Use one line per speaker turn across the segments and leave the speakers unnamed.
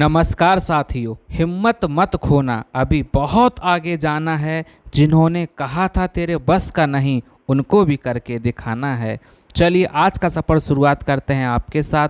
नमस्कार साथियों, हिम्मत मत खोना, अभी बहुत आगे जाना है। जिन्होंने कहा था तेरे बस का नहीं, उनको भी करके दिखाना है। चलिए आज का सफ़र शुरुआत करते हैं आपके साथ।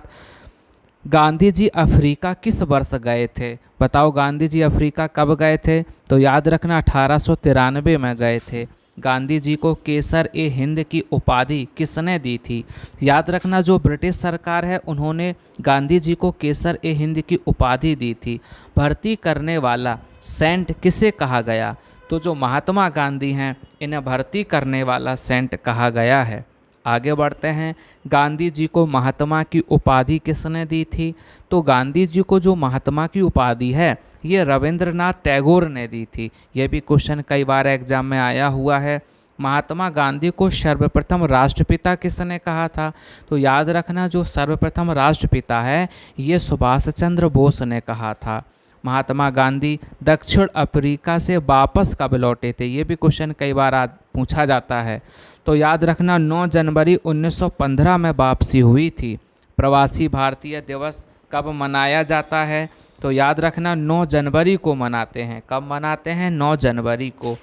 गांधी जी अफ्रीका किस वर्ष गए थे? बताओ गांधी जी अफ्रीका कब गए थे? तो याद रखना 1893 में गए थे। गांधी जी को केसर ए हिंद की उपाधि किसने दी थी? याद रखना जो ब्रिटिश सरकार है उन्होंने गांधी जी को केसर ए हिंद की उपाधि दी थी। भर्ती करने वाला सेंट किसे कहा गया? तो जो महात्मा गांधी हैं इन्हें भर्ती करने वाला सेंट कहा गया है। आगे बढ़ते हैं। गांधी जी को महात्मा की उपाधि किसने दी थी? तो गांधी जी को जो महात्मा की उपाधि है ये रविंद्रनाथ टैगोर ने दी थी। ये भी क्वेश्चन कई बार एग्जाम में आया हुआ है। महात्मा गांधी को सर्वप्रथम राष्ट्रपिता किसने कहा था? तो याद रखना जो सर्वप्रथम राष्ट्रपिता है ये सुभाष चंद्र बोस ने कहा था। महात्मा गांधी दक्षिण अफ्रीका से वापस कब लौटे थे? ये भी क्वेश्चन कई बार पूछा जाता है। तो याद रखना 9 जनवरी 1915 में वापसी हुई थी। प्रवासी भारतीय दिवस कब मनाया जाता है? तो याद रखना 9 जनवरी को मनाते हैं। कब मनाते हैं? 9 जनवरी को।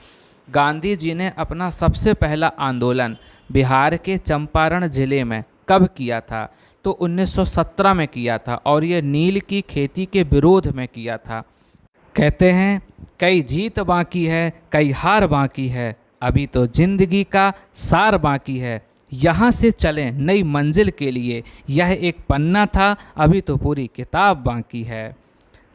गांधी जी ने अपना सबसे पहला आंदोलन बिहार के चंपारण जिले में कब किया था? तो 1917 में किया था और ये नील की खेती के विरोध में किया था। कहते हैं कई जीत बाकी है, कई हार बाकी है, अभी तो जिंदगी का सार बाकी है। यहाँ से चलें नई मंजिल के लिए, यह एक पन्ना था, अभी तो पूरी किताब बाकी है।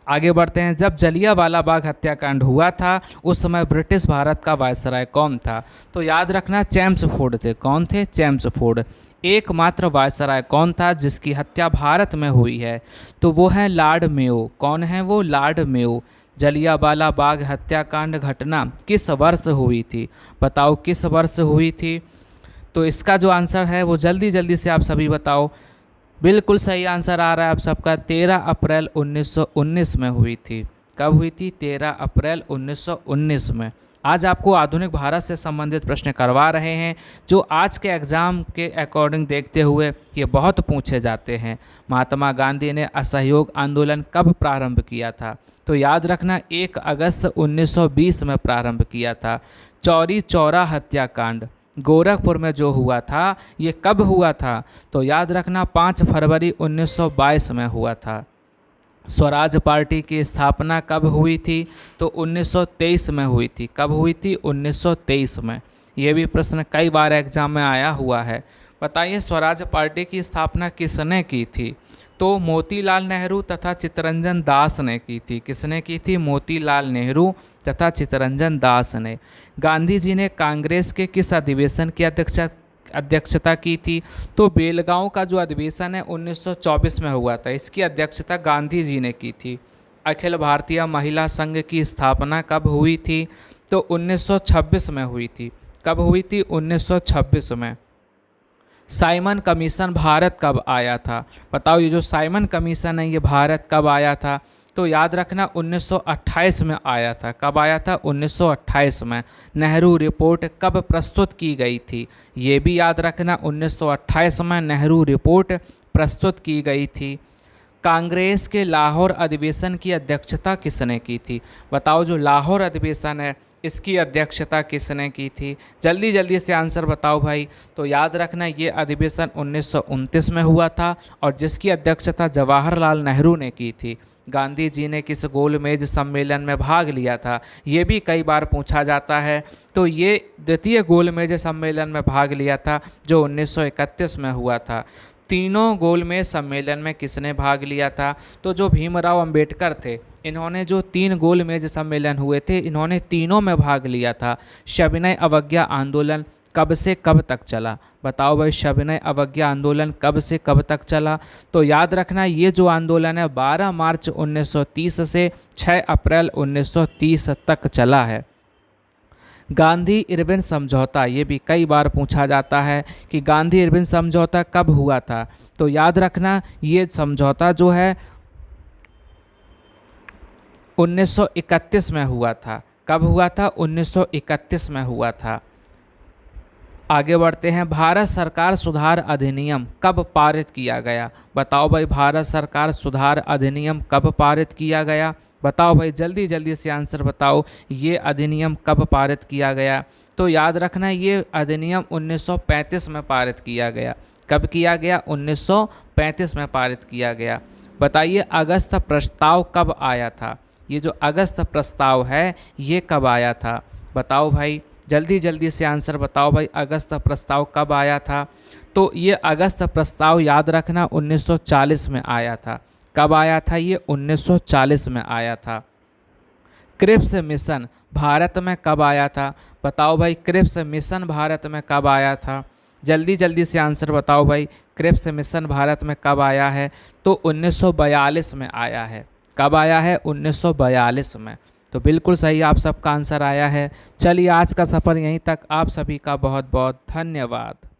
आगे बढ़ते हैं। जब जलियांवाला बाग हत्याकांड हुआ था उस समय ब्रिटिश भारत का वायसराय कौन था? तो याद रखना चेम्सफोर्ड थे। कौन थे? चेम्सफोर्ड। एकमात्र वायसराय कौन था जिसकी हत्या भारत में हुई है? तो वो है लॉर्ड मेयो। कौन है वो? Lord Mayo. जलियांवाला बाग हत्याकांड घटना किस वर्ष हुई थी? बताओ किस वर्ष हुई थी? तो इसका जो आंसर है वो जल्दी जल्दी से आप सभी बताओ। बिल्कुल सही आंसर आ रहा है आप सबका। 13 अप्रैल 1919 में हुई थी। कब हुई थी? 13 अप्रैल 1919 में। आज आपको आधुनिक भारत से संबंधित प्रश्न करवा रहे हैं जो आज के एग्ज़ाम के अकॉर्डिंग देखते हुए ये बहुत पूछे जाते हैं। महात्मा गांधी ने असहयोग आंदोलन कब प्रारंभ किया था? तो याद रखना 1 अगस्त 1920 में प्रारंभ किया था। चौरी चौरा हत्याकांड गोरखपुर में जो हुआ था ये कब हुआ था? तो याद रखना 5 फरवरी 1922 में हुआ था। स्वराज पार्टी की स्थापना कब हुई थी? तो 1923 में हुई थी। कब हुई थी? 1923 में। ये भी प्रश्न कई बार एग्जाम में आया हुआ है। बताइए स्वराज पार्टी की स्थापना किसने की थी? तो मोतीलाल नेहरू तथा चित्तरंजन दास ने की थी। किसने की थी? मोतीलाल नेहरू तथा चित्तरंजन दास ने। गांधी जी ने कांग्रेस के किस अधिवेशन की अध्यक्षता की थी? तो बेलगांव का जो अधिवेशन है 1924 में हुआ था। इसकी अध्यक्षता गांधी जी ने की थी। अखिल भारतीय महिला संघ की स्थापना कब हुई थी? तो 1926 में हुई थी। कब हुई थी? 1926 में। साइमन कमीशन भारत कब आया था? बताओ ये जो साइमन कमीशन है ये भारत कब आया था? तो याद रखना 1928 में आया था। कब आया था? 1928 में। नेहरू रिपोर्ट कब प्रस्तुत की गई थी? ये भी याद रखना 1928 में नेहरू रिपोर्ट प्रस्तुत की गई थी। कांग्रेस के लाहौर अधिवेशन की अध्यक्षता किसने की थी? बताओ जो लाहौर अधिवेशन है इसकी अध्यक्षता किसने की थी? जल्दी जल्दी से आंसर बताओ भाई। तो याद रखना ये अधिवेशन 1929 में हुआ था और जिसकी अध्यक्षता जवाहरलाल नेहरू ने की थी। गांधी जी ने किस गोलमेज सम्मेलन में भाग लिया था? ये भी कई बार पूछा जाता है। तो ये द्वितीय गोलमेज सम्मेलन में भाग लिया था जो 1931 में हुआ था। तीनों गोलमेज सम्मेलन में किसने भाग लिया था? तो जो भीमराव अंबेडकर थे इन्होंने जो 3 गोलमेज सम्मेलन हुए थे इन्होंने तीनों में भाग लिया था। सविनय अवज्ञा आंदोलन कब से कब तक चला? बताओ भाई सविनय अवज्ञा आंदोलन कब से कब तक चला? तो याद रखना ये जो आंदोलन है 12 मार्च 1930 से 6 अप्रैल 1930 तक चला है। गांधी इरविन समझौता ये भी कई बार पूछा जाता है कि गांधी इरविन समझौता कब हुआ था? तो याद रखना ये समझौता जो है 1931 में हुआ था। कब हुआ था? 1931 में हुआ था। आगे बढ़ते हैं। भारत सरकार सुधार अधिनियम कब पारित किया गया? बताओ भाई, भारत सरकार सुधार अधिनियम कब पारित किया गया? बताओ भाई, जल्दी जल्दी से आंसर बताओ, ये अधिनियम कब पारित किया गया? तो याद रखना, ये अधिनियम 1935 में पारित किया गया। कब किया गया? 1935 में पारित किया गया। बताइए, अगस्त प्रस्ताव कब आया था? ये जो अगस्त प्रस्ताव है ये कब आया था? बताओ भाई, जल्दी जल्दी से आंसर बताओ भाई, अगस्त प्रस्ताव कब आया था? तो ये अगस्त प्रस्ताव याद रखना 1940 में आया था। कब आया था? ये 1940 में आया था। क्रिप्स मिशन भारत में कब आया था? बताओ भाई, क्रिप्स मिशन भारत में कब आया था? जल्दी जल्दी से आंसर बताओ भाई, क्रिप्स मिशन भारत में कब आया है? तो 1942 में आया है। कब आया है? 1942 में। तो बिल्कुल सही आप सबका आंसर आया है। चलिए, आज का सफ़र यहीं तक। आप सभी का बहुत बहुत धन्यवाद।